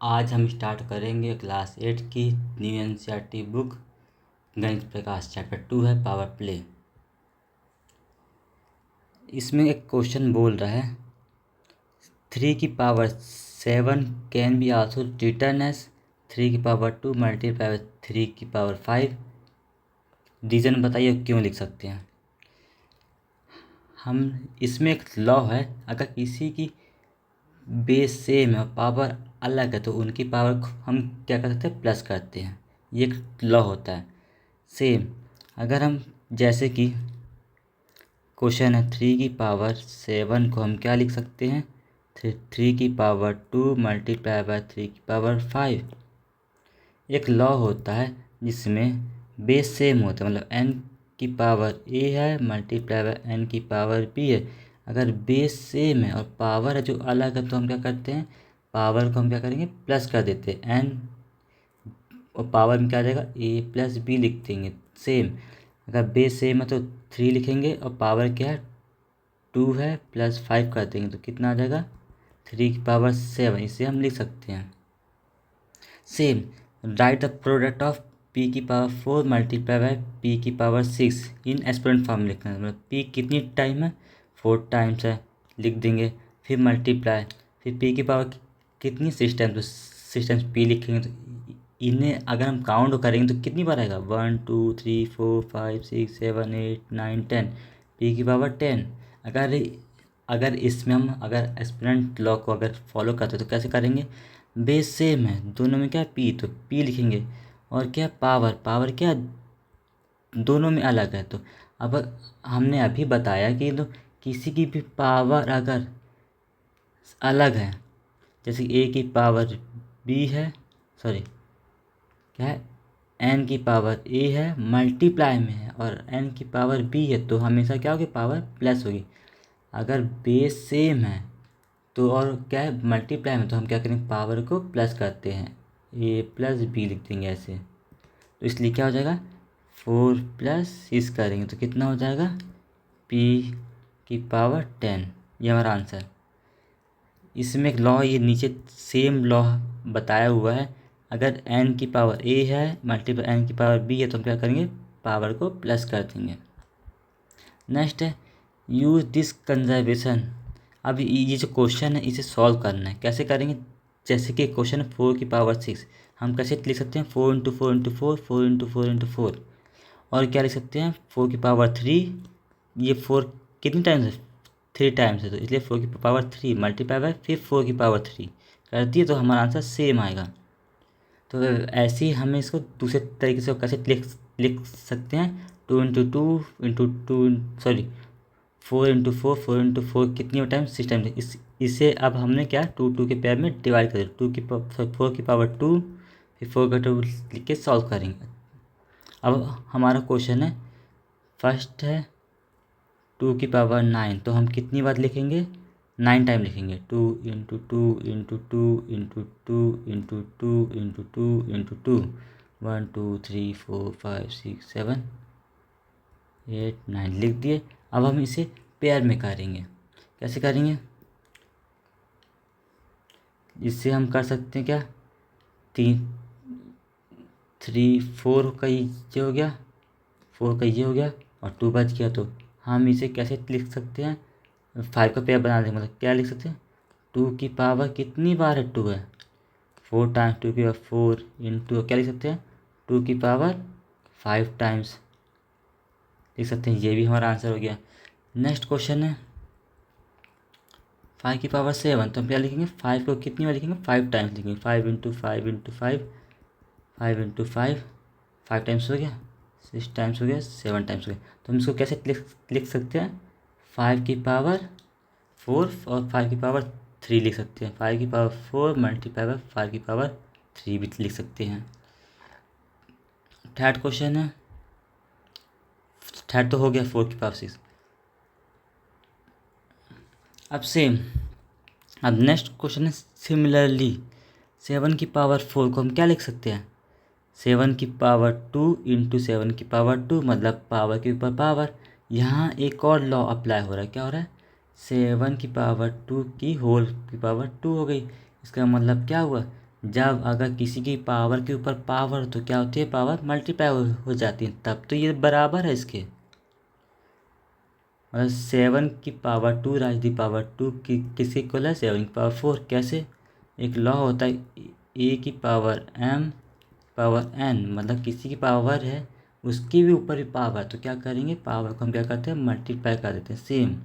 आज हम स्टार्ट करेंगे क्लास 8 की न्यू एनसीईआरटी बुक गणित प्रकाश चैप्टर 2 है पावर प्ले। इसमें एक क्वेश्चन बोल रहा है 3 की power 7 can be also return as 3 की पावर 2 मल्टीप्लाई बाय 3 की पावर 5। रीज़न बताइए क्यों लिख सकते हैं। हम इसमें एक लॉ है, अगर किसी की बेस सेम है और पावर अलग है तो उनकी पावर को हम क्या कर सकते हैं, प्लस करते हैं। ये एक लॉ होता है सेम। अगर हम जैसे कि क्वेश्चन है 3 की पावर 7 को हम क्या लिख सकते हैं, 3 की पावर 2 मल्टीप्लाई बाय 3 की पावर 5। एक लॉ होता है जिसमें बेस सेम होता है, मतलब n की पावर a है मल्टीप्लाई बाय n की पावर b है। अगर बेस सेम है और पावर है जो अलग है तो हम क्या करते हैं, पावर को हम क्या करेंगे, प्लस कर देते हैं n, और पावर में क्या आ जाएगा a प्लस b लिख देंगे सेम। अगर बेस सेम है तो 3 लिखेंगे और पावर क्या है 2 है प्लस 5 कर देंगे तो कितना आ जाएगा 3 की पावर 7। इसे हम लिख सकते हैं same. Right the product of p की पावर 4 मल्टीप्लाई बाय p की पावर 6 इन एक्सपोनेंट फॉर्म में लिखना है। मतलब p कितनी टाइम है, 4 टाइम्स है, लिख देंगे। फिर मल्टीप्लाई, फिर p की पावर कितनी 6 टाइम्स, तो 6 टाइम्स p लिखेंगे। तो इन्हें अगर हम काउंट करेंगे तो कितनी बार आएगा, 1 2 3 4 5 6 7 8 9 10, p की पावर 10। अगर इसमें हम अगर एक्सपोनेंट लॉ को अगर फॉलो करते तो कैसे करेंगे, बेस सेम है दोनों में क्या है p, तो p लिखेंगे। और क्या पावर क्या दोनों में अलग है। तो अब हमने अभी बताया कि तो किसी की भी पावर अगर अलग है, जैसे a की पावर b है, सॉरी क्या है, n की पावर a है मल्टीप्लाई में है और n की पावर b है, तो हमेशा क्या होगी, पावर प्लस होगी। अगर बेस सेम है तो और क्या है मल्टीप्लाई में, तो हम क्या करेंगे, पावर को प्लस करते हैं, a प्लस b लिख देंगे ऐसे। तो इसलिए क्या हो जाएगा 4 प्लस 6 करेंगे तो कितना हो जाएगा p की पावर 10। ये हमारा आंसर। इसमें एक लॉ, ये नीचे सेम लॉ बताया हुआ है। अगर n की पावर a है मल्टीप्लाई n की पावर b है तो हम क्या करेंगे, पावर को प्लस कर देंगे। नेक्स्ट है यूज दिस कंजर्वेशन। अब ये जो क्वेश्चन है इसे सॉल्व करना है। कैसे करेंगे, जैसे कि क्वेश्चन है 4 की पावर 6, हम कैसे लिख सकते हैं 4 इंटू 4 इंटू 4, 4 इंटू 4 इंटू 4। और क्या लिख सकते हैं 4 की पावर 3, ये 4 कितनी टाइम्स है, 3 टाइम्स है, तो इसलिए 4 की पावर 3 मल्टीप्लाई बाय फिर 4 की पावर 3 कर दिए तो हमारा आंसर सेम आएगा। तो ऐसे ही हमें इसको दूसरे तरीके से कैसे लिख सकते हैं, 2 into 2 into 2 sorry 4 into 4, 4 into 4 कितनी टाइम 6 टाइम। इसे अब हमने क्या 2 के पेयर में डिवाइड कर दिया, 4 की पावर 2 फिर 4 का 2 लिख के सॉल्व करेंगे। अब हमारा क्वेश्चन है फर्स्ट है 2 की पावर 9, तो हम कितनी बार लिखेंगे, 9 टाइम लिखेंगे। 2 into 2 into 2 into 2 into 2 into 2 into 2, 1 2 3 4 5 6 7 8 9 लिख दिए। अब हम इसे पेयर में करेंगे। कैसे करेंगे, इससे हम कर सकते हैं क्या, 4 का ये हो गया, 4 का ये हो गया और 2 बच गया। तो हम इसे कैसे लिख सकते हैं, 5 का पेयर बना देंगे। मतलब क्या लिख सकते हैं, 2 की पावर कितनी बार है 2 है, 4 टाइम्स 2 की पावर 4 इंटू क्या लिख सकते हैं 2 की पावर 5 टाइम्स लिख सकते हैं। ये भी हमारा आंसर हो गया। नेक्स्ट क्वेश्चन है 5 की पावर 7, तो हम क्या लिखेंगे, 5 को कितनी बार लिखेंगे, 5 टाइम्स लिखेंगे। 5 इंटू 5 इंटू 5, 5 इंटू 5, 5 टाइम्स हो गया, 6 टाइम्स हो गया, 7 टाइम्स हो गया। तो हम इसको कैसे लिख सकते हैं, 5 की पावर 4 और 5 की पावर 3 लिख सकते हैं। 5 की पावर 4 मल्टीप्लाई बाय 5 की पावर 3 भी लिख सकते हैं। थर्ड क्वेश्चन है, थर्ड तो हो गया 4 की पावर 6। अब सेम, अब नेक्स्ट क्वेश्चन है सिमिलरली 7 की पावर 4 को हम क्या लिख सकते हैं, 7 की पावर 2 इंटू 7 की पावर 2, मतलब पावर के ऊपर पावर। यहाँ एक और लॉ अप्लाई हो रहा है, क्या हो रहा है, 7 की पावर 2 की होल की पावर 2 हो गई। इसका मतलब क्या हुआ, जब अगर किसी की पावर के ऊपर पावर तो क्या होती है, पावर मल्टीप्लाई हो जाती है, तब तो ये बराबर है इसके। और 7 की पावर 2 राइज दी पावर 2 किसके इक्वल है, 7 की पावर 4। कैसे, एक लॉ होता है ए की पावर m पावर n, मतलब किसी की पावर है उसकी भी ऊपर भी पावर, तो क्या करेंगे, पावर को हम क्या करते हैं, मल्टीप्लाई कर देते हैं। सेम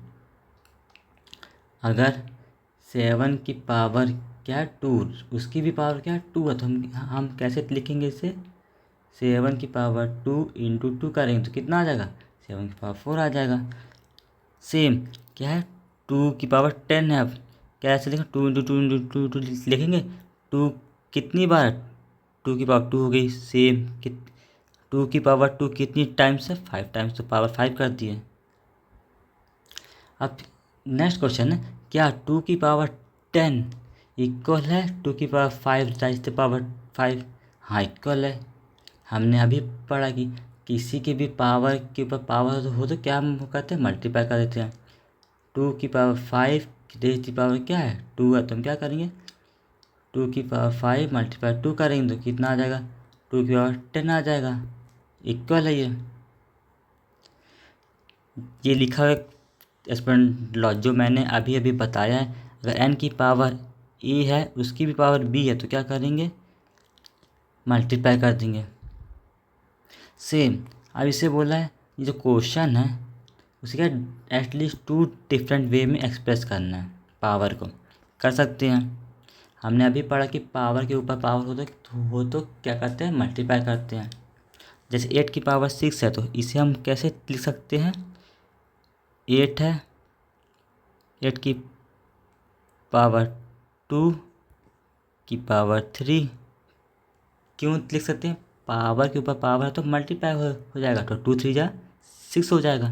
अगर 7 की पावर क्या है 2, उसकी भी पावर क्या है 2 है, तो हम कैसे लिखेंगे इसे, 7 की पावर 2 इंटू 2 करेंगे तो कितना आ जाएगा, 7 की पावर 4 आ जाएगा। सेम क्या है, 2 की पावर 10 है, अब कैसे लिखेंगे, 2 इंटू 2 इंटू 2 टू लिखेंगे। 2 कितनी बार, 2 की पावर 2 हो गई। सेम 2 की पावर 2 कितनी टाइम्स है, 5 टाइम्स, तो पावर 5 कर दिए। अब नेक्स्ट क्वेश्चन है, क्या 2 की पावर 10 इक्वल है 2 की पावर 5 टाइम्स द पावर 5। हाँ इक्वल है। हमने अभी पढ़ा कि किसी के भी पावर के ऊपर पावर हो तो क्या हम करते हैं, मल्टीप्लाई कर देते हैं। 2 की पावर 5 रेज़ की पावर क्या है 2 है, तो हम क्या करेंगे, 2 की पावर 5 मल्टीप्लाई 2 करेंगे तो कितना आ जाएगा, 2 की पावर 10 आ जाएगा। इक्वल है ये लिखा हुआ एक्सपेरिमेंट लॉ जो मैंने अभी अभी बताया है। अगर n की पावर a है उसकी भी पावर b है तो क्या करेंगे, मल्टीप्लाई कर देंगे। सेम अब इसे बोला है, ये जो क्वेश्चन है उसे क्या एटलीस्ट 2 डिफरेंट वे में एक्सप्रेस करना है, पावर को कर सकते हैं। हमने अभी पढ़ा कि पावर के ऊपर पावर हो तो क्या करते हैं, मल्टीप्लाई करते हैं। जैसे 8 की पावर 6 है तो इसे हम कैसे लिख सकते हैं, 8 है, 8 की पावर 2 की पावर 3, क्यों लिख सकते हैं, पावर के ऊपर पावर है तो मल्टीप्लाई हो जाएगा, तो 2 3 जा 6 हो जाएगा,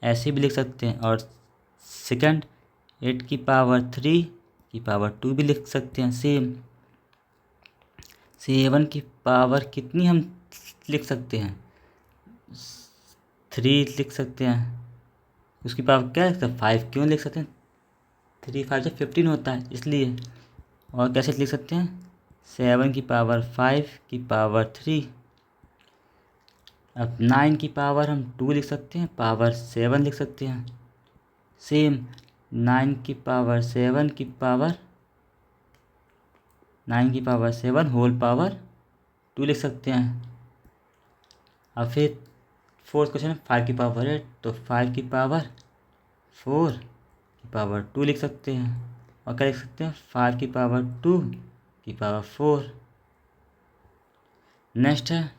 ऐसे भी लिख सकते हैं। और सेकंड 8 की पावर 3 की पावर 2 भी लिख सकते हैं। सेम 7 की पावर कितनी हम लिख सकते हैं, 3 लिख सकते हैं, उसकी पावर क्या लिख सकते हैं, 5 क्यों लिख सकते हैं, 3 5 से 15 होता है इसलिए। और कैसे लिख सकते हैं, 7 की पावर 5 की पावर 3। अब 9 की पावर हम 2 लिख सकते हैं, पावर 7 लिख सकते हैं। सेम 9 की पावर 7 की पावर 9 की पावर 7 होल पावर 2 लिख सकते हैं। अब फिर फोर्थ क्वेश्चन है 5 की पावर 8, तो 5 की पावर 4 की पावर 2 लिख सकते हैं। और क्या लिख सकते हैं, 5 की पावर 2 की पावर 4। नेक्स्ट है,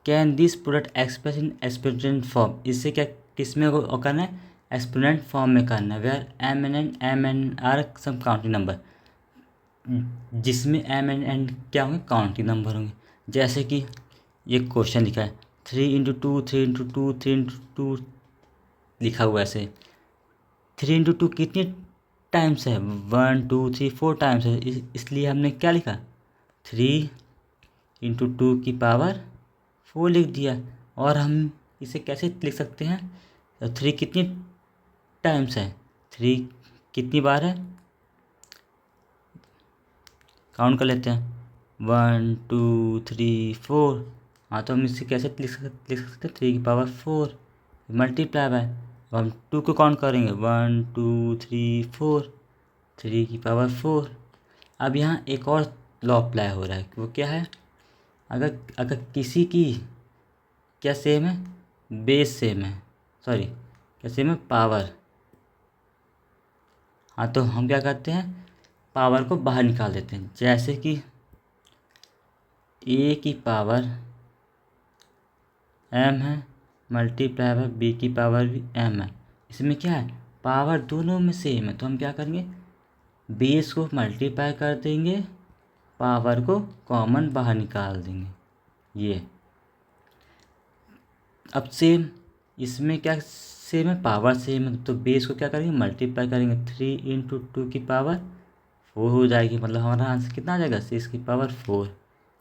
can this product express in exponent form, इससे क्या किस में करना है, एक्सपोनेंट फॉर्म में करना है। Where M N are some counting number, जिसमें एम एन क्या होंगे, काउंटिंग नंबर होंगे। जैसे कि ये क्वेश्चन लिखा है 3 इंटू 2 3 इंटू 2 3 इंटू 2 लिखा हुआ है ऐसे। 3 इंटू 2 कितनी टाइम्स है, 1 2 3 4 टाइम्स है, इसलिए हमने क्या लिखा, 3 इंटू 2 की पावर 4 लिख दिया। और हम इसे कैसे लिख सकते हैं, तो 3 कितनी टाइम्स है, 3 कितनी बार है, काउंट कर लेते हैं 1 2 3 4। हाँ तो हम इसे कैसे लिख सकते हैं, 3 की पावर 4 मल्टीप्लाई बाय, हम 2 को काउंट करेंगे 1 2 3 4, 3 की पावर 4। अब यहाँ एक और लॉ अप्लाई हो रहा है, वो क्या है, अगर अगर किसी की क्या सेम है, बेस सेम है, सॉरी क्या सेम है, पावर। हाँ तो हम क्या करते हैं, पावर को बाहर निकाल देते हैं। जैसे कि ए की पावर m है मल्टीप्लाई बाय बी की पावर भी m है, इसमें क्या है, पावर दोनों में सेम है, तो हम क्या करेंगे, बेस को मल्टीप्लाई कर देंगे, पावर को कॉमन बाहर निकाल देंगे। ये अब सेम इसमें क्या सेम है, पावर सेम है, तो बेस को क्या करेंगे, मल्टीप्लाई करेंगे, 3 इंटू 2 की पावर 4 हो जाएगी, मतलब हमारा आंसर कितना आ जाएगा, 6 की पावर 4।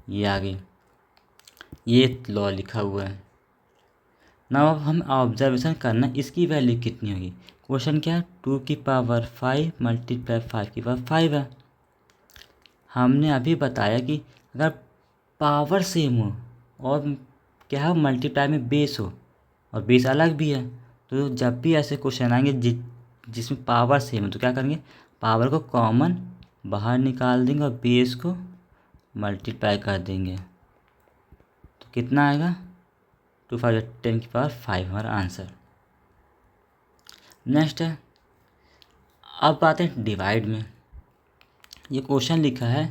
ये आ गई, ये लॉ लिखा हुआ है ना। अब हम ऑब्जर्वेशन करना इसकी वैल्यू कितनी होगी। क्वेश्चन क्या है, 2 की पावर 5 मल्टीप्लाई 5 की पावर 5 है। हमने अभी बताया कि अगर पावर सेम हो और क्या हो मल्टीप्लाई में बेस हो और बेस अलग भी है, तो जब भी ऐसे क्वेश्चन आएंगे जिसमें पावर सेम है तो क्या करेंगे, पावर को कॉमन बाहर निकाल देंगे और बेस को मल्टीप्लाई कर देंगे। तो कितना आएगा, 2×10⁵ हमारा आंसर। नेक्स्ट है, अब आते हैं डिवाइड में। ये क्वेश्चन लिखा है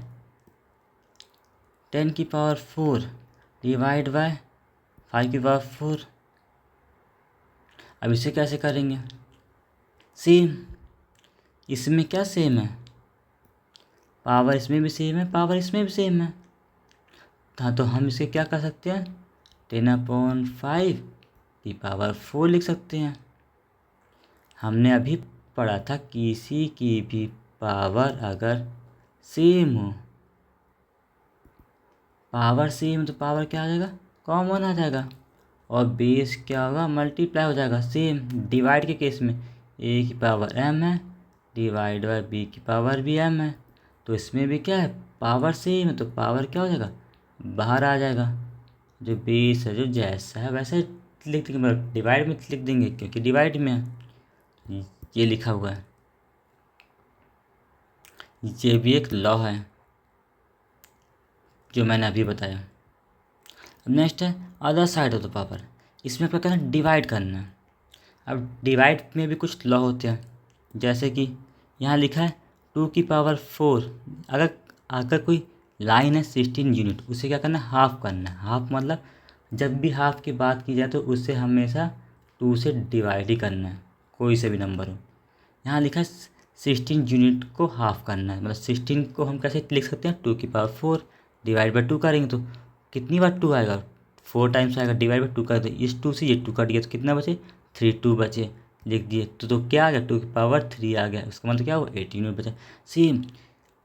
10⁴ डिवाइड बाय 5⁴। अब इसे कैसे करेंगे, सेम इसमें क्या सेम है, पावर इसमें भी सेम है, पावर इसमें भी सेम है। हाँ, तो हम इसे क्या कर सकते हैं, 10/5⁴ लिख सकते हैं। हमने अभी पढ़ा था किसी की भी पावर अगर सेम हो, पावर सेम तो पावर क्या आ जाएगा, कॉमन आ जाएगा और बेस क्या होगा, मल्टीप्लाई हो जाएगा। सेम डिवाइड के केस में a की पावर m है डिवाइड बाय b की पावर भी m है, तो इसमें भी क्या है, पावर सेम है तो पावर क्या हो जाएगा, बाहर आ जाएगा। जो बेस है जो जैसा है वैसे लिख देंगे, मतलब डिवाइड में लिख देंगे क्योंकि डिवाइड में है। ये लिखा हुआ है, ये भी एक लॉ है जो मैंने अभी बताया। अब नेक्स्ट है other side of the power. इसमें क्या करना है, डिवाइड करना है। अब डिवाइड में भी कुछ लॉ होते हैं, जैसे कि यहाँ लिखा है 2⁴। अगर अगर कोई लाइन है 16 यूनिट, उसे क्या करना है, हाफ करना है। हाफ मतलब जब भी हाफ की बात की जाए तो उससे हमेशा 2 से डिवाइड ही करना है, कोई से भी नंबर हो। यहाँ लिखा है 16 यूनिट को हाफ करना है, मतलब 16 को हम कैसे लिख सकते हैं, 2⁴ डिवाइड बाई 2 करेंगे तो कितनी बार 2 आएगा, 4 टाइम्स आएगा। डिवाइड बाई 2 कर दो, इस 2 से ये 2 कट गया तो कितना बचे, 3 2 बचे, लिख दिए। तो क्या आ गया, 2⁴ आ गया। उसका मतलब क्या हुआ, 18 में बचा। Same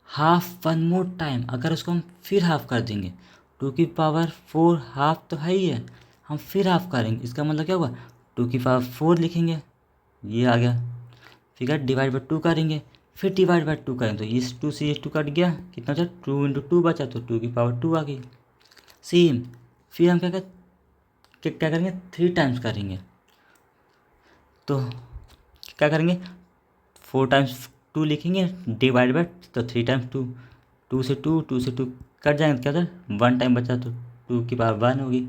half one more time, अगर उसको हम फिर हाफ कर देंगे, 2⁴ हाफ तो है ही है, हम फिर हाफ करेंगे, इसका मतलब क्या हुआ, 2⁴ लिखेंगे, ये आ गया। फिर डिवाइड बाई 2 करेंगे, फिर डिवाइड बाई 2 करेंगे तो इस 2 से ये 2 कट गया, कितना बचा, 2 × 2 बचा, तो 2⁴ आ गई। सेम फिर हम क्या करेंगे, 3 टाइम्स करेंगे, तो क्या करेंगे, 4 टाइम्स 2 लिखेंगे डिवाइड बाय, तो 3 टाइम्स 2, 2 से 2 कट जाएंगे तो क्या था, 1 टाइम बचा तो 2⁴ होगी।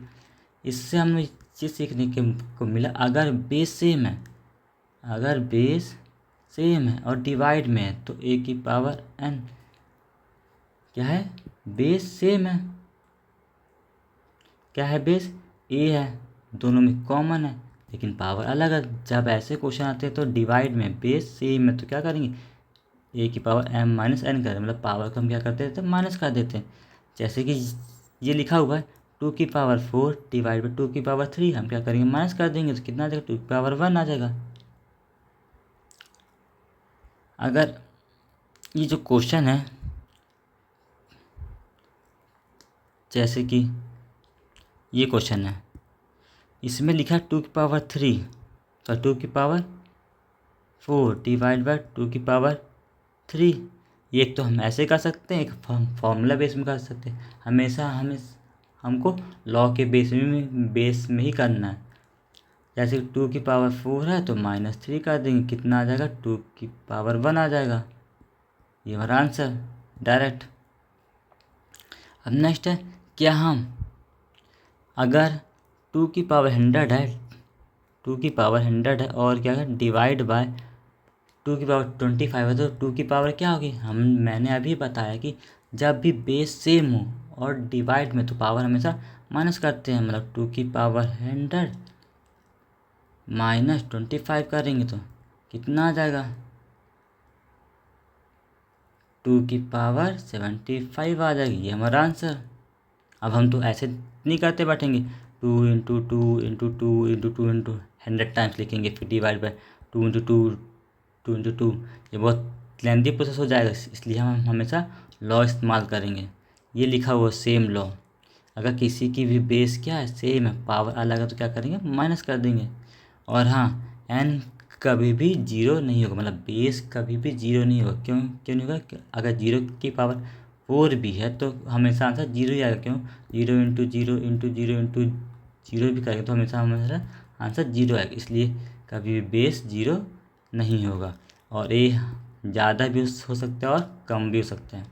इससे हमें ये सीखने को मिला, अगर बेस सेम है, अगर बेस सेम है और डिवाइड में है तो a⁴n क्या है, बेस सेम है, क्या है, बेस a है, दोनों में कॉमन है लेकिन पावर अलग है। जब ऐसे क्वेश्चन आते हैं तो डिवाइड में बेस सेम है तो क्या करेंगे, a⁻m - n करें, मतलब पावर को हम क्या करते हैं, तो माइनस कर देते हैं। जैसे कि ये लिखा हुआ है 2⁴ डिवाइड बाई 2⁵, हम क्या करेंगे, माइनस कर देंगे तो कितना आ जाएगा, 2⁴ आ जाएगा। अगर ये जो क्वेश्चन है, जैसे कि ये क्वेश्चन है, इसमें लिखा है 2⁵ तो 2⁴ डिवाइड बाई 2⁵, एक तो हम ऐसे कर सकते हैं, एक फॉर्मूला बेस में कर सकते हैं। हमेशा हमको लॉ के बेस में ही करना है। जैसे 2⁴ है तो -3 कर देंगे, कितना आ जाएगा, 2⁴ आ जाएगा। ये हमारा आंसर डायरेक्ट। अब नेक्स्ट है, क्या हम अगर 2⁴ 100 है, 2⁴ 100 है और क्या है, डिवाइड बाय 2⁻25 है तो 2 क्या होगी, मैंने अभी बताया कि जब भी बेस सेम हो और डिवाइड में तो पावर हमेशा माइनस करते हैं, मतलब 2⁻100 -25 करेंगे तो कितना आ जाएगा, 2⁻75 आ जाएगी। ये हमारा आंसर। अब हम तो ऐसे नहीं करते बैठेंगे, 2 × 2 × 2 × 2 × 100 टाइम्स लिखेंगे, फिर डिवाइड बाय 2 × 2 ये बहुत लेंथी प्रोसेस हो जाएगा, इसलिए हम हमेशा लॉ इस्तेमाल करेंगे। ये लिखा हुआ सेम लॉ, अगर किसी की भी बेस क्या है, सेम है, पावर अलग है तो क्या करेंगे, माइनस कर देंगे। और हाँ, n कभी भी 0 नहीं होगा, मतलब बेस कभी भी 0 नहीं होगा। क्यों नहीं होगा, अगर 0 की पावर 4 भी है तो हमेशा आंसर 0 ही आएगा। क्यों? 0 इंटू 0 इंटू 0 इंटू 0 भी करेंगे तो हमेशा हमारा आंसर 0 आएगा, इसलिए कभी भी बेस 0 नहीं होगा। और ये ज़्यादा भी हो सकता है और कम भी हो सकता है।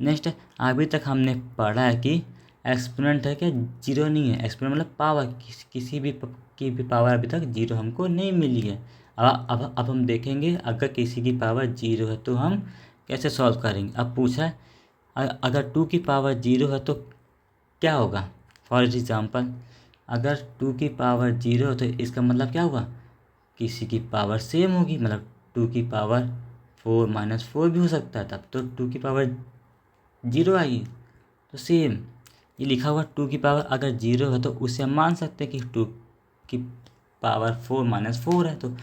नेक्स्ट है, अभी तक हमने पढ़ा है कि एक्सपोनेंट है क्या 0 नहीं है। एक्सपोनेंट मतलब पावर, किसी भी की भी पावर अभी तक 0 हमको नहीं मिली है। अब हम देखेंगे अगर किसी की पावर 0 है तो हम कैसे सॉल्व करेंगे। अब पूछा है अगर 2 की पावर 0 है तो क्या होगा। फॉर एग्जाम्पल अगर 2 की पावर 0 है तो इसका मतलब क्या हुआ, किसी की पावर सेम होगी, मतलब 2 की पावर 4 माइनस 4 भी हो सकता है, तब तो 2 की पावर 0 आएगी। तो सेम ये लिखा हुआ 2 की पावर अगर 0 है तो उससे हम मान सकते हैं कि 2 की पावर 4 माइनस 4 है। तो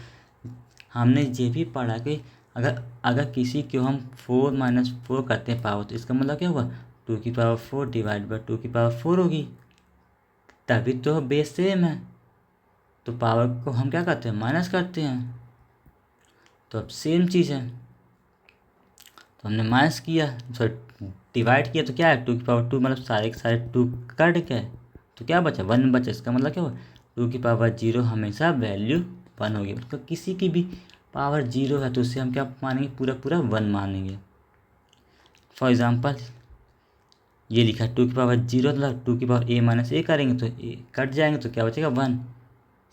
हमने ये भी पढ़ा कि अगर अगर किसी को हम 4 माइनस 4 करते हैं पावर, तो इसका मतलब क्या हुआ 2 की पावर 4 डिवाइड बाई 2 की पावर 4 होगी, तभी तो बेस सेम है। तो पावर को हम क्या करते हैं, माइनस करते हैं, तो अब सेम चीज़ है। तो हमने माइनस किया, सॉरी डिवाइड किया, तो क्या है 2 की पावर 2 मतलब सारे के सारे 2 कट गए, तो क्या बचा 1 बचा। इसका मतलब क्या हुआ 2 की पावर 0 हमेशा वैल्यू 1 होगी। मतलब किसी की भी पावर 0 है तो उससे हम क्या मानेंगे, पूरा पूरा 1 मानेंगे। फॉर एग्ज़ाम्पल ये लिखा है 2 की पावर 0 मतलब 2 की पावर a माइनस ए करेंगे तो ए कट जाएंगे तो क्या बचेगा 1।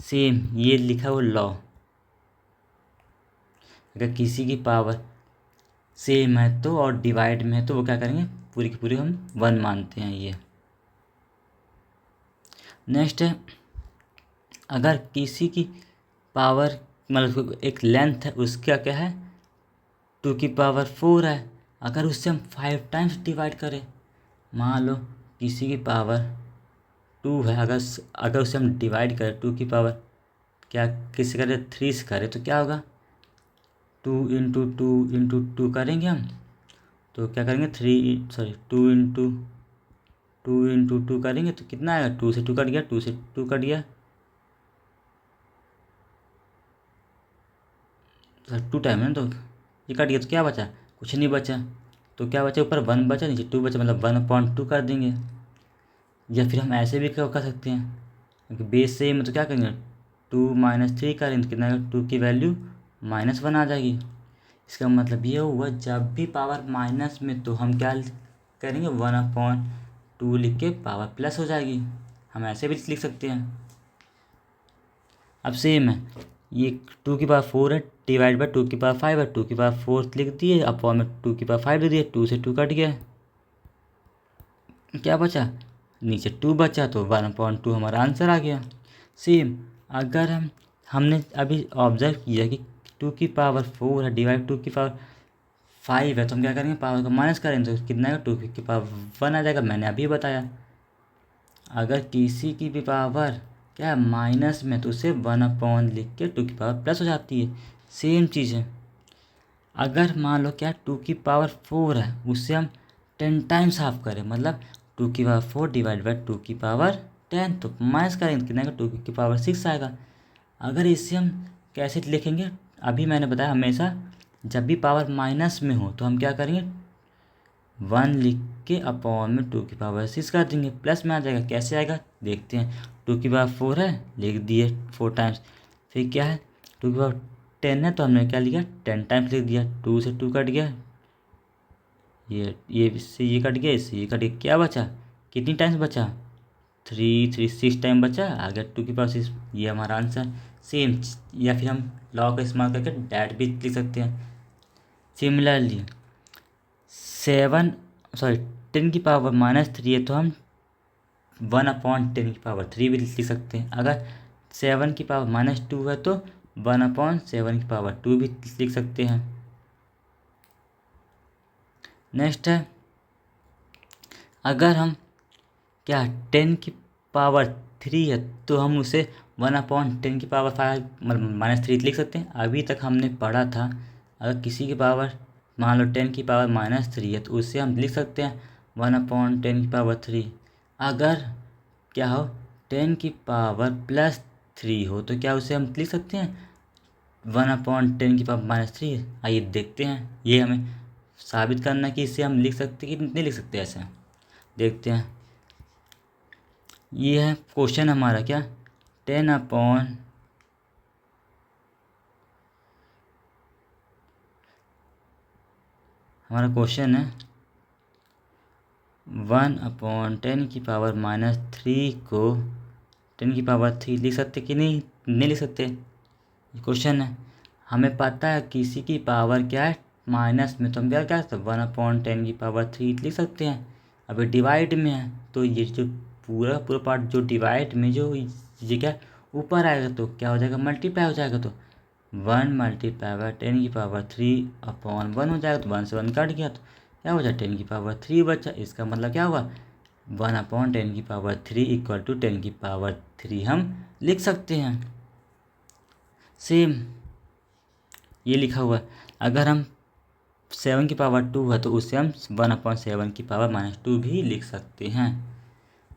सेम ये लिखा हुआ लॉ, अगर किसी की पावर सेम है तो और डिवाइड में है तो वो क्या करेंगे, पूरी की पूरी हम 1 मानते हैं। ये नेक्स्ट है, अगर किसी की पावर मतलब एक लेंथ है उसका क्या है 2 की पावर 4 है, अगर उससे हम 5 टाइम्स डिवाइड करें, मान लो किसी की पावर 2 है, अगर अगर उससे हम डिवाइड करें 2 की पावर क्या किसी करें 3 से करें तो क्या होगा 2 इंटू 2 करेंगे हम, तो क्या करेंगे 2 इंटू 2 करेंगे तो कितना आएगा, 2 से 2 कट गया, 2 से 2 कट गया, सर 2 टाइम है ना, तो ये कट गया तो क्या बचा, कुछ नहीं बचा। तो क्या बचा, ऊपर 1 बचा नीचे 2 बचा, मतलब 1/2 कर देंगे। या फिर हम ऐसे भी कर सकते हैं, क्योंकि बेस सेम है तो क्या करेंगे 2 माइनस 3 करेंगे तो कितना आएगा, 2 की वैल्यू -1 आ जाएगी। इसका मतलब ये हुआ जब भी पावर माइनस में तो हम क्या करेंगे 1/2 लिख के पावर प्लस हो जाएगी। हम ऐसे भी लिख सकते हैं। अब सेम है, ये 2 की पावर 4 है डिवाइड बाई 2 की पावर 5 है, 2 की पावर 4 लिख दिए, अपॉन में 2 की पावर 5 लिख दिए, 2 से 2 कट गया, क्या बचा नीचे 2 बचा, तो 1/2 हमारा आंसर आ गया। सेम अगर हमने अभी ऑब्जर्व किया कि 2 की पावर 4 है डिवाइड 2 की पावर 5 है, तो हम क्या करेंगे पावर को माइनस करेंगे तो कितना आएगा 2 की पावर 1 आ जाएगा। मैंने अभी बताया अगर किसी की भी पावर क्या है माइनस में तो उसे 1/, लिख के 2 की पावर प्लस हो जाती है। सेम चीज़ है, अगर मान लो क्या 2 की पावर 4 है उससे हम 10 टाइम्स हाफ करें, मतलब 2 की पावर 4 डिवाइड बाई 2 की पावर 10, तो माइनस करेंगे तो कितना आएगा 2 की पावर 6 आएगा। अगर इसे हम कैसे लिखेंगे, अभी मैंने बताया हमेशा जब भी पावर माइनस में हो तो हम क्या करेंगे 1 लिख के अपॉन में 2 की पावर 6 कर देंगे, प्लस में आ जाएगा। कैसे आएगा देखते हैं, 2 की पावर 4 है लिख दिए 4 टाइम्स, फिर क्या है 2 की पावर 10 है तो हमने क्या लिखा 10 टाइम्स लिख दिया, 2 से 2 कट गया, ये इससे ये कट गया, इससे ये कट गया, क्या बचा कितनी टाइम्स बचा 6 टाइम बचा, आ गया 2 की पावर 6। ये हमारा आंसर सेम। या फिर हम लॉ का इस्तेमाल करके डैट भी लिख सकते हैं। सिमिलरली 10 की पावर -3 है तो हम 1/10 की पावर 3 भी लिख सकते हैं। अगर 7 की पावर -2 है तो 1/7 की पावर 2 भी लिख सकते हैं। नेक्स्ट है, अगर हम क्या 10 की पावर 3 है तो हम उसे 1/10 की पावर 5 मतलब -3 लिख सकते हैं। अभी तक हमने पढ़ा था अगर किसी की पावर मान लो 10 की पावर -3 है तो उससे हम लिख सकते हैं 1/10 की पावर 3। अगर क्या हो 10 की पावर +3 हो तो क्या उसे हम लिख सकते हैं 1/10 की पावर -3। आइए देखते हैं, ये हमें साबित करना कि इसे हम लिख सकते कि नहीं लिख सकते ऐसे। देखते हैं, ये है क्वेश्चन हमारा क्या, 10 हमारा क्वेश्चन है 1/10⁻³ को 10⁻³ लिख सकते कि नहीं लिख सकते, क्वेश्चन है। हमें पता है किसी की पावर क्या है माइनस में, तो हम क्या सकते 1/10⁻³ लिख सकते हैं। अभी डिवाइड में है तो ये जो पूरा पार्ट जो डिवाइड में जो ये क्या ऊपर आएगा तो क्या हो जाएगा, मल्टीप्लाई हो जाएगा। तो 1 × 10⁻³ हो जाएगा। तो 1 से 1 कट गया तो क्या हो जाए 10⁻³ बचा। इसका मतलब क्या हुआ 1/10⁻³ = 10⁻³ हम लिख सकते हैं। सेम ये लिखा हुआ है। अगर हम 7⁻² है तो उसे हम 1/7⁻² भी लिख सकते हैं।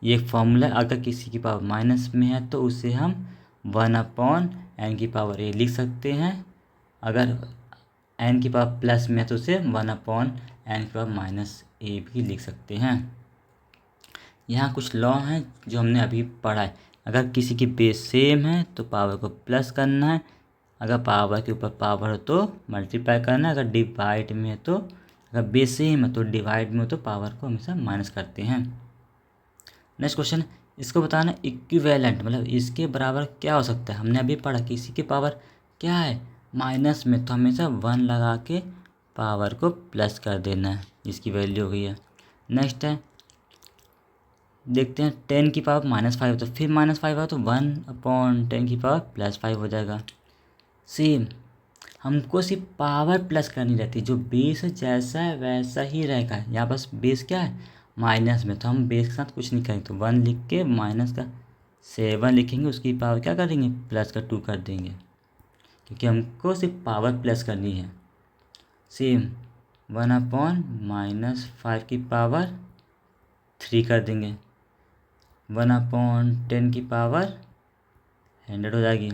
ये फॉर्मूला अगर किसी की पावर माइनस में है तो उसे हम 1/n⁴ लिख सकते हैं। अगर n की पावर प्लस में है तो उसे 1/n⁻⁻a भी लिख सकते हैं। यहाँ कुछ लॉ हैं जो हमने अभी पढ़ा है। अगर किसी की बेस सेम है तो पावर को प्लस करना है, अगर पावर के ऊपर पावर हो तो मल्टीप्लाई करना है, अगर डिवाइड में है तो, अगर बेस सेम है तो डिवाइड में हो तो पावर को हमेशा माइनस करते हैं। नेक्स्ट क्वेश्चन, इसको बताना इक्विवेलेंट मतलब इसके बराबर क्या हो सकता है। हमने अभी पढ़ा कि इसी की पावर क्या है माइनस में, तो हमेशा 1 लगा के पावर को प्लस कर देना है, इसकी वैल्यू हो गई है। नेक्स्ट है, देखते हैं 10 की पावर -5 तो फिर -5 है तो 1/10⁻5 हो जाएगा। सेम हमको सिर्फ पावर प्लस करनी रहती है, जो बेस जैसा है वैसा ही रहेगा। यहाँ बस बेस क्या है माइनस में, तो हम बेस के साथ कुछ नहीं करेंगे, तो 1 लिख के माइनस का 7 लिखेंगे, उसकी पावर क्या कर देंगे प्लस का 2 कर देंगे, क्योंकि हमको सिर्फ पावर प्लस करनी है। सेम 1/-5 की पावर 3 कर देंगे, 1/10 की पावर 100 हो जाएगी।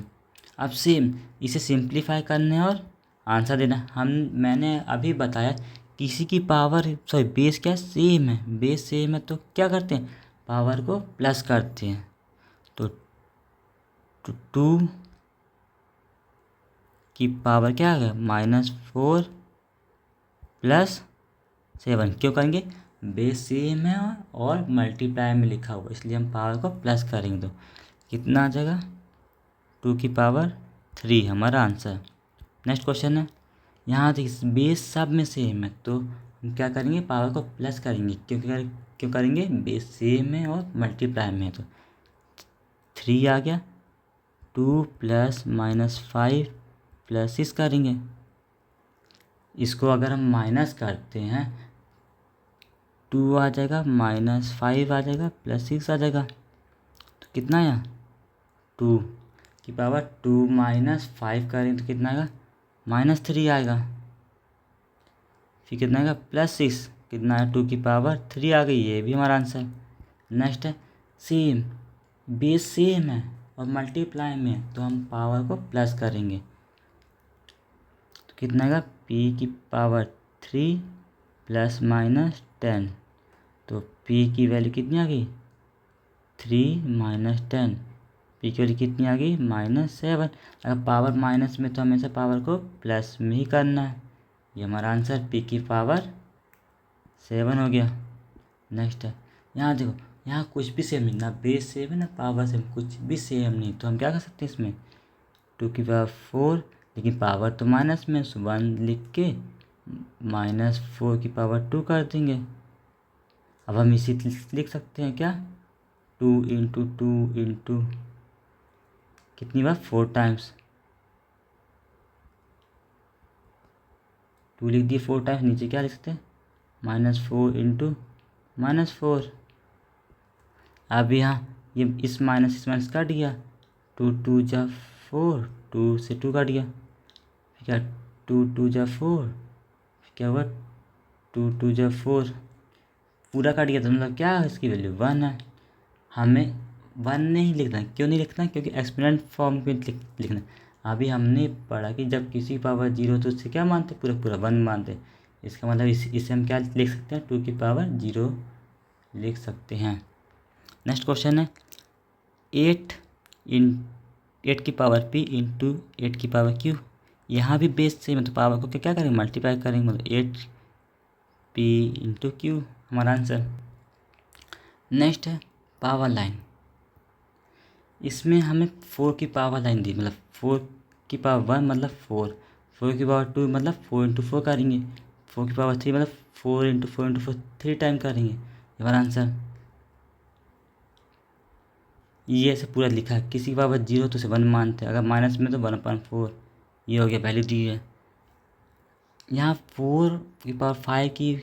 अब सेम इसे सिंप्लीफाई करने और आंसर देना। मैंने अभी बताया किसी की पावर बेस क्या सेम है, बेस सेम है तो क्या करते हैं पावर को प्लस करते हैं। तो 2 की पावर क्या आ गया -4 + 7, क्यों करेंगे बेस सेम है और मल्टीप्लाई में लिखा हुआ, इसलिए हम पावर को प्लस करेंगे। तो कितना आ जाएगा 2 की पावर 3 हमारा आंसर। नेक्स्ट क्वेश्चन है, यहाँ देखिए बेस सब में सेम है तो हम क्या करेंगे पावर को प्लस करेंगे, क्यों करेंगे बेस सेम है और मल्टीप्लाई में है। तो 3 आ गया, 2 + -5 + 6 करेंगे। इसको अगर हम माइनस करते हैं 2 आ जाएगा, -5 आ जाएगा, +6 आ जाएगा, तो कितना आया 2 की पावर 2 - 5 करें तो कितना आएगा -3 आएगा। फिर कितना आएगा +6, कितना है 2 की पावर 3 आ गई, ये भी हमारा आंसर। नेक्स्ट है सेम बेस सेम है और मल्टीप्लाई में है तो हम पावर को प्लस करेंगे, तो कितना आएगा p की पावर 3 + -10, तो p की वैल्यू कितनी आ गई 3 - 10, p की वैल्यू कितनी आ गई -7। अगर पावर माइनस में तो हमेशा पावर को प्लस में ही करना है, ये हमारा आंसर p की पावर 7 हो गया। नेक्स्ट है, यहाँ देखो यहाँ कुछ भी सेम नहीं, ना बेस सेम है ना पावर सेम, कुछ भी सेम नहीं, तो हम क्या कर सकते हैं इसमें 2 की पावर 4, लेकिन पावर तो माइनस में, 1 लिख के -4 की पावर 2 कर देंगे। अब हम इसी लिख सकते हैं क्या 2 × 2 × कितनी बार 4 टाइम्स, 2 लिख दिए 4 टाइम्स, नीचे क्या लिख सकते हैं -4 × -4। अब यहाँ ये इस माइनस कट गया, 2 × 2 = 4, 2 से 2 कट गया, फिर क्या 2 × 2 = 4, फिर क्या हुआ 2 × 2 = 4, पूरा कट गया, तो मतलब क्या है इसकी वैल्यू 1 है। हमें 1 नहीं लिखना, क्यों नहीं लिखना, क्योंकि एक्सपोनेंट फॉर्म में लिखना। अभी हमने पढ़ा कि जब किसी पावर 0 तो उससे क्या मानते पूरा 1 मानते, इसका मतलब इसे हम क्या लिख सकते हैं, 2 की पावर 0 लिख सकते हैं। नेक्स्ट क्वेश्चन है 8 की पावर p इंटू 8 की पावर q। यहाँ भी बेस से मतलब पावर को क्या करेंगे, मल्टीप्लाई करेंगे, मतलब 8p इंटू q हमारा आंसर। नेक्स्ट है पावर लाइन। इसमें हमें 4 की पावर लाइन दी, मतलब 4 की पावर 1 मतलब 4 की पावर 2 मतलब 4 इंटू 4 करेंगे, 4 की पावर 3 मतलब 4 इंटू 4 इंटू 4 3 टाइम करेंगे, ये हमारा आंसर। ये ऐसे पूरा लिखा है, किसी की पावर 0 तो उसे 1 मानते हैं, अगर माइनस में तो 1/4, ये हो गया वैल्यू दी है। यहाँ 4 की पावर 5 की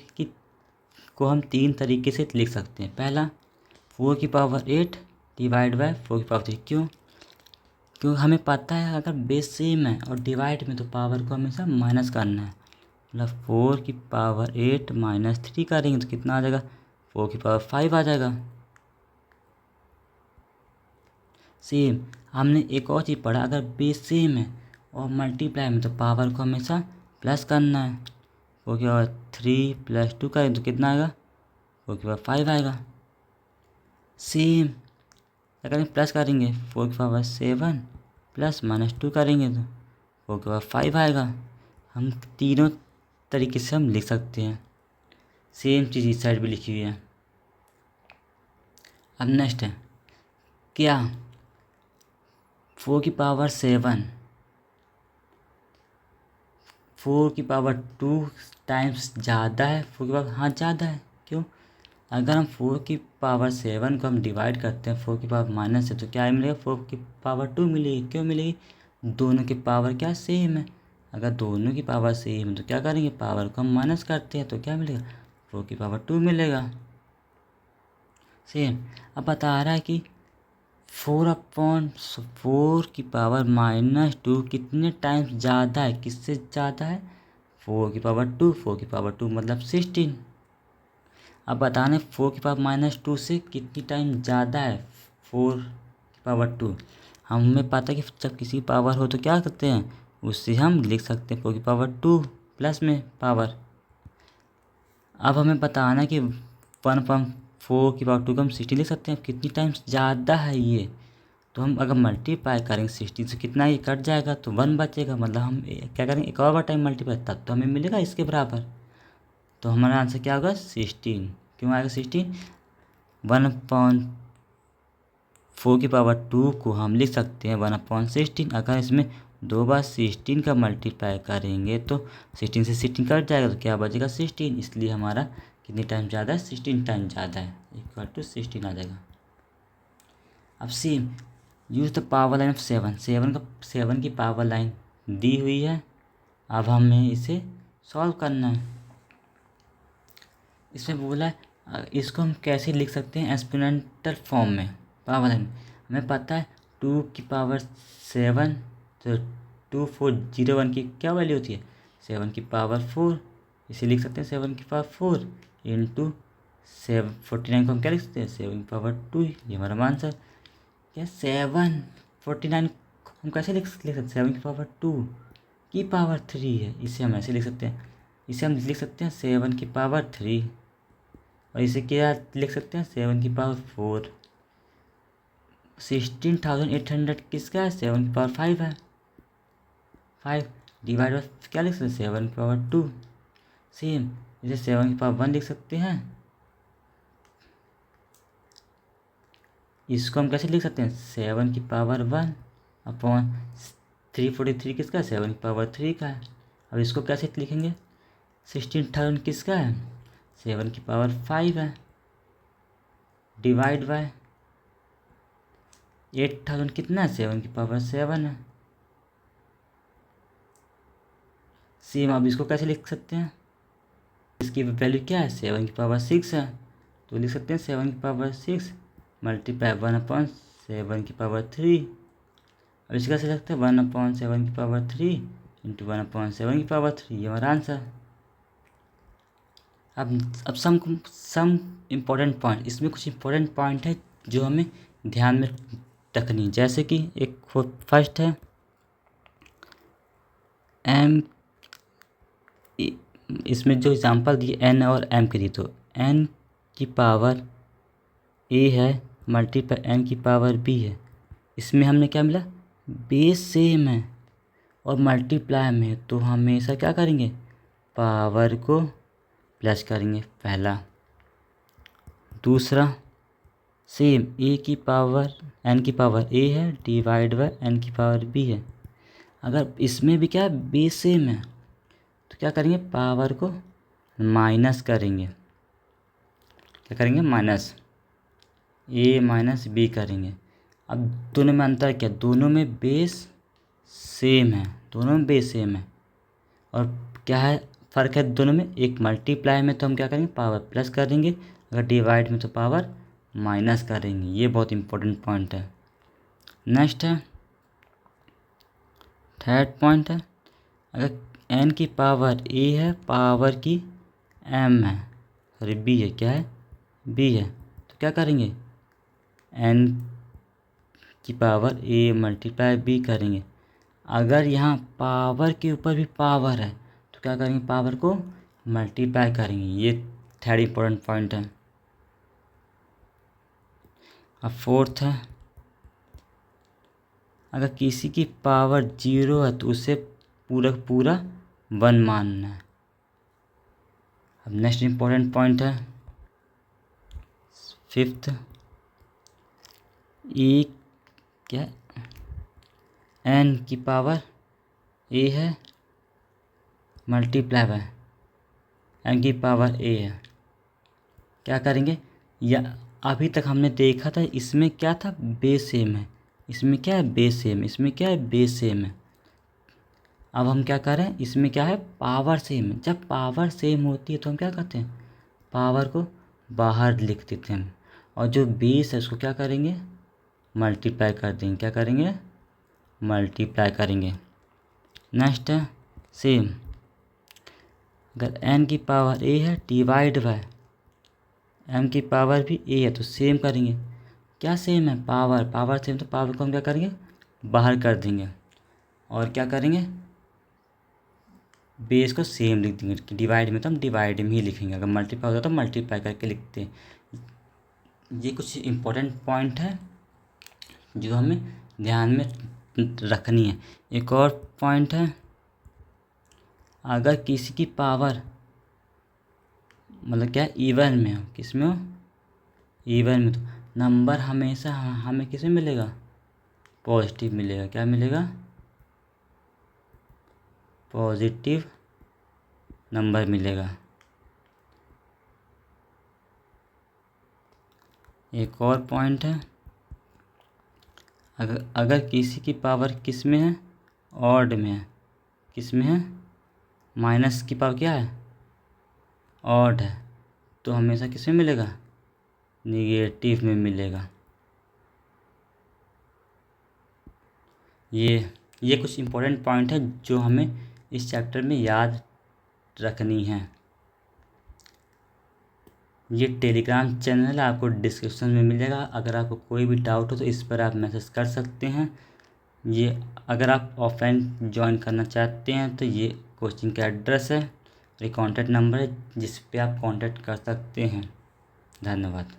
को हम 3 तरीके से लिख सकते हैं। पहला 4 की पावर 8 डिवाइड बाय 4 की पावर 3। क्यों हमें पता है अगर बेस सेम है और डिवाइड में तो पावर को हमेशा माइनस करना है, मतलब 4 की पावर 8 माइनस 3 करेंगे तो कितना आ जाएगा, 4 की पावर 5 आ जाएगा। सेम हमने एक और चीज़ पढ़ा, अगर बेस सेम है और मल्टीप्लाई में तो पावर को हमेशा प्लस करना है। 4 की पावर 3 प्लस 2 करें तो कितना आएगा, 4 की पावर 5 आएगा। सेम अगर प्लस करेंगे 4 की पावर 7 प्लस -2 करेंगे तो 4 की पावर 5 आएगा। हम तीनों तरीके से हम लिख सकते हैं। सेम चीज़ इस साइड भी लिखी हुई है। अब नेक्स्ट है क्या 4 की पावर 7 4 की पावर 2 टाइम्स ज़्यादा है 4 की पावर, हाँ ज़्यादा है। क्यों, अगर हम 4 की पावर 7 को हम डिवाइड करते हैं 4 की पावर माइनस से तो क्या मिलेगा, 4 की पावर 2 मिलेगी। क्यों मिलेगी, दोनों की पावर क्या सेम है। अगर दोनों की पावर सेम है तो क्या करेंगे, पावर को हम माइनस करते हैं तो क्या मिलेगा, 4 की पावर 2 मिलेगा। सेम अब बता रहा है कि 4/4 की पावर -2 कितने टाइम्स ज़्यादा है, किससे ज़्यादा है, 4 की पावर 2। 4 की पावर 2 मतलब 16। अब बताने 4 की पावर -2 से कितनी टाइम ज़्यादा है 4 की पावर 2। हमें पता है कि जब किसी की पावर हो तो क्या करते हैं, उससे हम लिख सकते हैं 4 की पावर 2 प्लस में पावर। अब हमें बताना है कि 1/4 की पावर 2 को हम 16 लिख सकते हैं, कितनी टाइम्स ज़्यादा है ये। तो हम अगर मल्टीप्लाई करेंगे 16 से कितना ये कट जाएगा तो 1 बचेगा, मतलब हम क्या करेंगे एक और बार टाइम मल्टीप्लाई, तब तो हमें मिलेगा इसके बराबर। तो हमारा आंसर क्या होगा 16। क्यों आएगा 16, 1/4 की पावर 2 को हम लिख सकते हैं 1/16। अगर इसमें 2 बार 16 का मल्टीप्लाई करेंगे तो 16 से 16 कट जाएगा तो क्या बचेगा 16, इसलिए हमारा कितनी टाइम ज़्यादा है, 16 टाइम ज़्यादा है, इक्वल टू 16 आ जाएगा। अब same use the power line of 7 की पावर लाइन दी हुई है। अब हमें इसे सॉल्व करना है। इसमें बोला है इसको हम कैसे लिख सकते हैं, एक्सपोनेंशियल फॉर्म में पावर लाइन। हमें पता है 2 की पावर 7 तो 2401 की क्या वैल्यू होती है, 7 की पावर 4। इसे लिख सकते हैं 7 की पावर 4 इंटू 49 को हम क्या लिख सकते हैं 7 की पावर 2। ये हमारा आंसर क्या 749 हम कैसे लिख सकते हैं, 7 की पावर 2 की पावर 3 है, इसे हम ऐसे लिख सकते हैं। इसे हम लिख सकते हैं 7 की पावर 3 और इसे क्या लिख सकते हैं 7 की पावर 4। 16,800 किसका है, 7 की पावर 5 है। 5 डिवाइड बाय क्या लिख सकते हैं 7 की पावर 2। सेम इसे 7 की पावर 1 लिख सकते हैं। इसको हम कैसे लिख सकते हैं 7 की पावर 1/343 किसका है, 7 की पावर 3 का है। अब इसको कैसे लिखेंगे, 16,000 किसका है, 7 की पावर 5 है, डिवाइड बाय 8,000 कितना है, 7 की पावर 7 है। सेम अब इसको कैसे लिख सकते हैं, इसकी वैल्यू क्या है 7 की पावर 6 है, तो लिख सकते हैं 7 की पावर 6 मल्टीप्लाई 1/7 की पावर 3। अब इसका कैसे लगता है 1/7 की पावर 3 इंटू 1/7 की पावर 3, ये हमारा आंसर। अब सम इम्पोर्टेंट पॉइंट, इसमें कुछ इम्पोर्टेंट पॉइंट है जो हमें ध्यान में रखनी, जैसे कि एक फर्स्ट है m इसमें जो एग्जांपल दिए n और m के दिए, तो n की पावर a है मल्टीप्लाई n की पावर b है। इसमें हमने क्या मिला, बेस सेम है और मल्टीप्लाई में है, तो हमेशा क्या करेंगे, पावर को प्लस करेंगे, पहला। दूसरा, सेम a की पावर n की पावर a है डिवाइड बाय n की पावर b है। अगर इसमें भी क्या है, बेस सेम है, तो क्या करेंगे, पावर को माइनस करेंगे। क्या करेंगे, माइनस a माइनस b करेंगे। अब दोनों में अंतर क्या, दोनों में बेस सेम है, दोनों में बेस सेम है। और क्या है फ़र्क है दोनों में, एक मल्टीप्लाई में तो हम क्या करेंगे, पावर प्लस करेंगे, अगर डिवाइड में तो पावर माइनस करेंगे। ये बहुत इंपॉर्टेंट पॉइंट है। नेक्स्ट है, थर्ड पॉइंट है, अगर n की पावर a है, पावर की m है, सॉरी b है, क्या है, b है, तो क्या करेंगे, n की पावर a मल्टीप्लाई b करेंगे। अगर यहाँ पावर के ऊपर भी पावर है, तो क्या करेंगे, पावर को मल्टीप्लाई करेंगे। ये थर्ड इम्पोर्टेंट पॉइंट है। अब फोर्थ है, अगर किसी की पावर 0 है तो उसे पूरा पूरा 1 मानना है। अब नेक्स्ट इम्पोर्टेंट पॉइंट है, फिफ्थ, ए क्या, n की पावर a है मल्टीप्लाई बाय n की पावर a है। क्या करेंगे, या अभी तक हमने देखा था इसमें क्या था, बेस सेम है, इसमें क्या है, बेस सेम, इसमें क्या है, बेस सेम है। अब हम क्या कर रहे हैं, इसमें क्या है, पावर सेम है। जब पावर सेम होती है तो हम क्या करते हैं, पावर को बाहर लिख देते हैं, और जो बेस है उसको क्या करेंगे, मल्टीप्लाई कर देंगे। क्या करेंगे, मल्टीप्लाई करेंगे। नेक्स्ट है, सेम, अगर n की पावर a है डिवाइड बाय m की पावर भी a है, तो सेम करेंगे। क्या सेम है, पावर, पावर सेम, तो पावर को हम क्या करेंगे, बाहर कर देंगे, और क्या करेंगे, बेस को सेम लिख देंगे। कि डिवाइड में तो हम डिवाइड में ही लिखेंगे, अगर मल्टीप्लाई होता तो मल्टीप्लाई करके लिखते हैं। ये कुछ इम्पोर्टेंट पॉइंट है जो हमें ध्यान में रखनी है। एक और पॉइंट है, अगर किसी की पावर मतलब क्या, इवन में हो, किस में हो, इवन में, तो नंबर हमेशा हमें किस में मिलेगा, पॉजिटिव मिलेगा। क्या मिलेगा, पॉजिटिव नंबर मिलेगा। एक और पॉइंट है, अगर किसी की पावर किस में है, ऑड में है, किस में है, माइनस की पावर क्या है, ऑड है, तो हमेशा किस में मिलेगा, निगेटिव में मिलेगा। ये कुछ इम्पोर्टेंट पॉइंट है जो हमें इस चैप्टर में याद रखनी है। ये टेलीग्राम चैनल आपको डिस्क्रिप्शन में मिल जाएगा। अगर आपको कोई भी डाउट हो तो इस पर आप मैसेज कर सकते हैं। ये अगर आप ऑफलाइन ज्वाइन करना चाहते हैं तो ये कोचिंग का एड्रेस है, ये कॉन्टैक्ट नंबर है जिस पे आप कांटेक्ट कर सकते हैं। धन्यवाद।